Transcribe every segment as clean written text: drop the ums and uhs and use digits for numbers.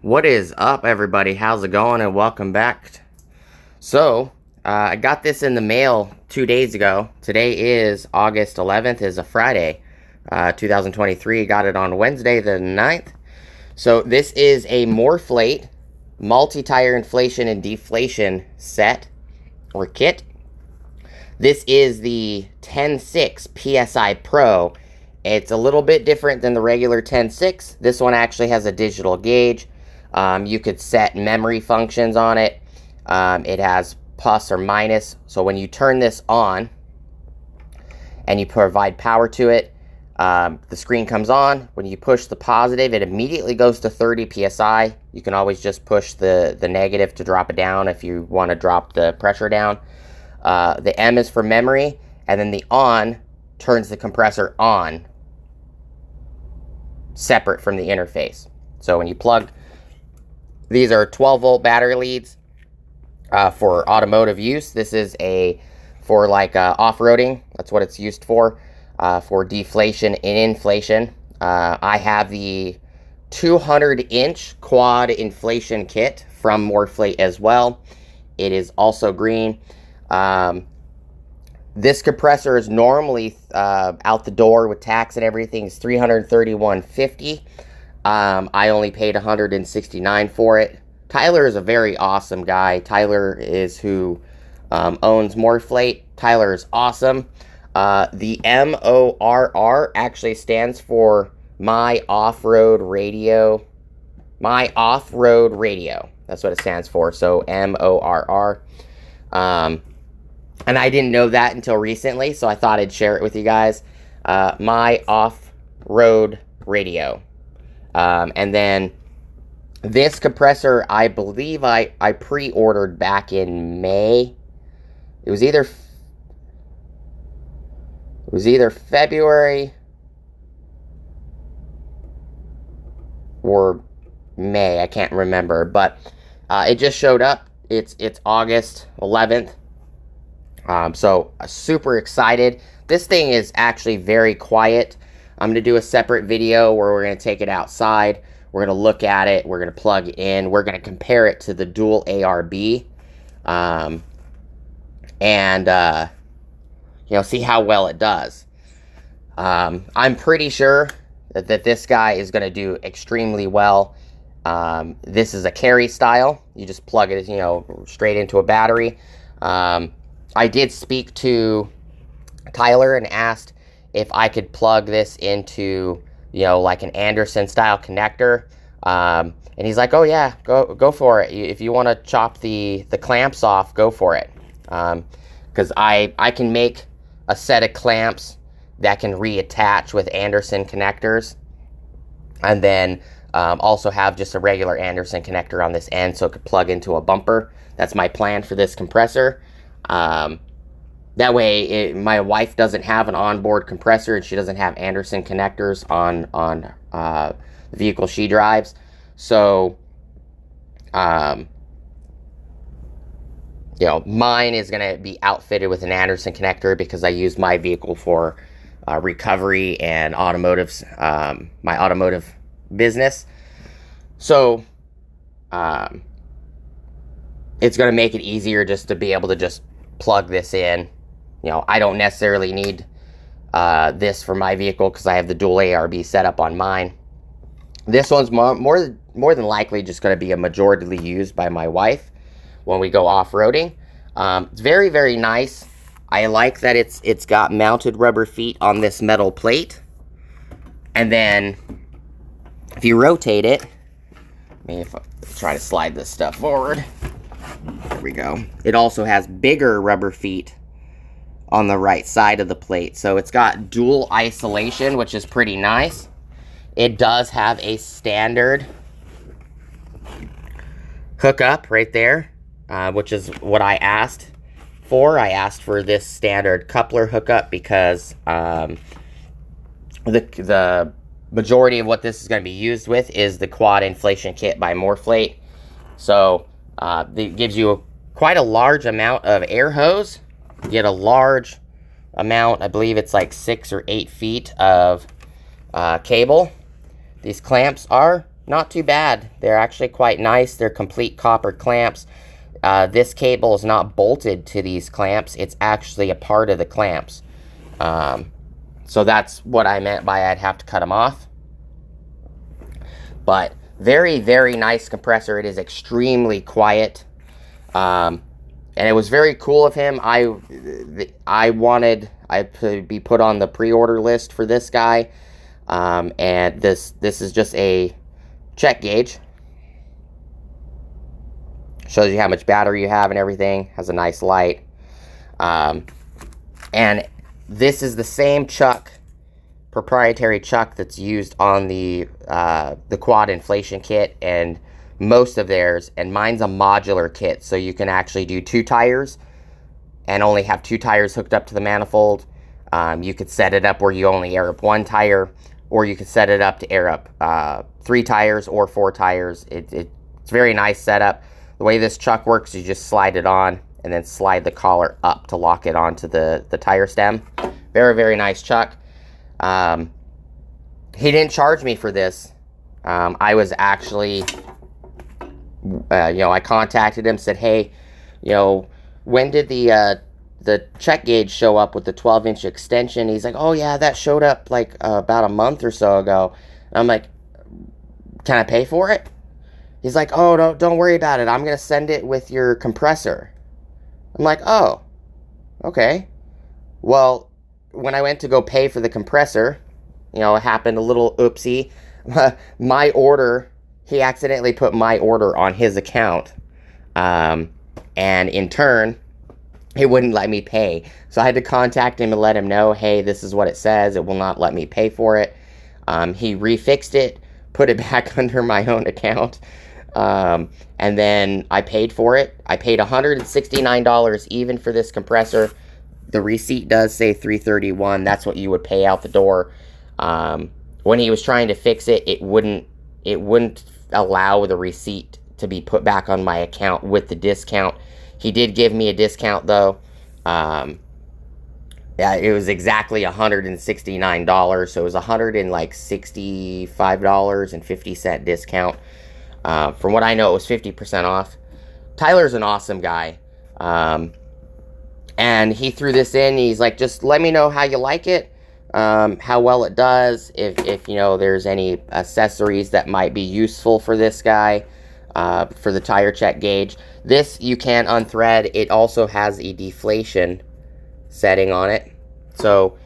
What is up, everybody? How's it going? And welcome back. I got this in the mail 2 days ago. Today is August 11th, is a Friday, 2023. Got it on Wednesday the 9th. So this is a MORRFlate multi-tire inflation and deflation set or kit. This is the TenSix PSI Pro. It's a little bit different than the regular TenSix. This one actually has a digital gauge. You could set memory functions on it. It has plus or minus. So when you turn this on and you provide power to it, the screen comes on. When you push the positive, it immediately goes to 30 PSI. You can always just push the negative to drop it down if you want to drop the pressure down. The M is for memory, and then the on turns the compressor on separate from the interface. So when you plug, these are 12-volt battery leads for automotive use. This is for off-roading. That's what it's used for deflation and inflation. I have the 200-inch quad inflation kit from MORRFlate as well. It is also green. This compressor is normally out the door with tax and everything is $331.50. I only paid $169 for it. Tyler is a very awesome guy. Tyler is who owns MORRFlate. Tyler is awesome. The MORR actually stands for My Off-Road Radio. My Off-Road Radio. That's what it stands for. So MORR. And I didn't know that until recently, so I thought I'd share it with you guys. My Off-Road Radio. And then this compressor, I believe I pre-ordered back in May. It was either February or May. I can't remember, but it just showed up. It's August 11th. So super excited. This thing is actually very quiet. I'm going to do a separate video where we're going to take it outside. We're going to look at it. We're going to plug it in. We're going to compare it to the dual ARB. See how well it does. I'm pretty sure that this guy is going to do extremely well. This is a carry style. You just plug it, straight into a battery. I did speak to Tyler and asked if I could plug this into, like an Anderson style connector. And he's like, oh yeah, go for it. If you want to chop the clamps off, go for it. Because I can make a set of clamps that can reattach with Anderson connectors. And then also have just a regular Anderson connector on this end so it could plug into a bumper. That's my plan for this compressor. That way, my wife doesn't have an onboard compressor and she doesn't have Anderson connectors on the vehicle she drives. So, mine is going to be outfitted with an Anderson connector because I use my vehicle for recovery and my automotive business. So, it's going to make it easier just to be able to just plug this in. I don't necessarily need this for my vehicle because I have the dual ARB set up on mine. This one's more than likely just going to be a majority used by my wife when we go off-roading. It's very, very nice. I like that it's got mounted rubber feet on this metal plate. And then if you rotate it, if I try to slide this stuff forward, there we go. It also has bigger rubber feet on the right side of the plate. So it's got dual isolation, which is pretty nice. It does have a standard hookup right there, which is what I asked for. I asked for this standard coupler hookup because the majority of what this is going to be used with is the quad inflation kit by MORRFlate. So it gives you quite a large amount of air hose. You get a large amount, I believe it's like 6 or 8 feet of cable. These clamps are not too bad. They're actually quite nice. They're complete copper clamps. This cable is not bolted to these clamps. It's actually a part of the clamps. So that's what I meant by I'd have to cut them off. But very, very nice compressor. It is extremely quiet. And it was very cool of him. I wanted to be put on the pre-order list for this guy. And this is just a check gauge. Shows you how much battery you have and everything. Has a nice light. And this is the same chuck, proprietary chuck that's used on the quad inflation kit and most of theirs. And mine's a modular kit, so you can actually do 2 tires and only have 2 tires hooked up to the manifold. You could set it up where you only air up 1 tire, or you could set it up to air up 3 tires or 4 tires. It's a very nice setup. The way this chuck works, you just slide it on and then slide the collar up to lock it onto the tire stem. Very, very nice chuck. He didn't charge me for this. I was actually, I contacted him, said, hey, when did the check gauge show up with the 12-inch extension? He's like, oh yeah, that showed up like about a month or so ago. And I'm like, can I pay for it? He's like, oh, don't worry about it. I'm going to send it with your compressor. I'm like, oh, okay. Well, when I went to go pay for the compressor, it happened a little oopsie. My order, he accidentally put my order on his account. And in turn, it wouldn't let me pay. So I had to contact him and let him know, hey, this is what it says. It will not let me pay for it. He refixed it, put it back under my own account. And then I paid for it. I paid $169 even for this compressor. The receipt does say $331. That's what you would pay out the door. When he was trying to fix it, it wouldn't allow the receipt to be put back on my account with the discount. He did give me a discount though. Yeah, it was exactly $169, so it was $165.50 discount. From what I know, it was 50% off. Tyler's an awesome guy. And he threw this in. He's like, just let me know how you like it, how well it does, if there's any accessories that might be useful for this guy, for the tire check gauge. This you can unthread. It also has a deflation setting on it. So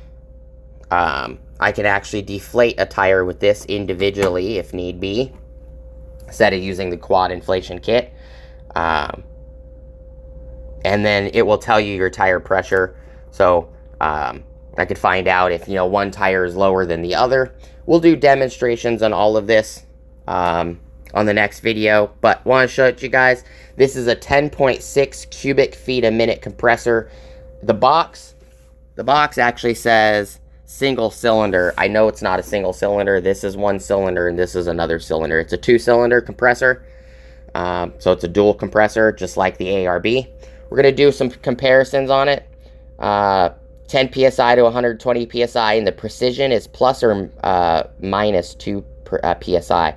I could actually deflate a tire with this individually if need be, instead of using the quad inflation kit. And then it will tell you your tire pressure. So I could find out if one tire is lower than the other. We'll do demonstrations on all of this on the next video, but want to show it to you guys. This is a 10.6 cubic feet a minute compressor. The box actually says single cylinder. I know it's not a single cylinder. This is one cylinder and this is another cylinder. It's a 2-cylinder compressor. So it's a dual compressor, just like the ARB. We're going to do some comparisons on it. 10 psi to 120 psi, and the precision is plus or minus 2 psi.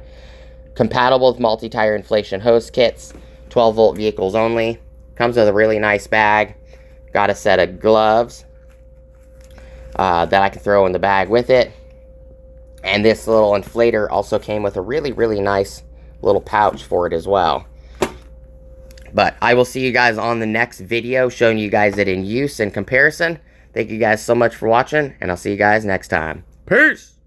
Compatible with multi-tire inflation hose kits. 12-volt vehicles only. Comes with a really nice bag. Got a set of gloves that I can throw in the bag with it. And this little inflator also came with a really, really nice little pouch for it as well. But I will see you guys on the next video, showing you guys it in use and comparison. Thank you guys so much for watching, and I'll see you guys next time. Peace!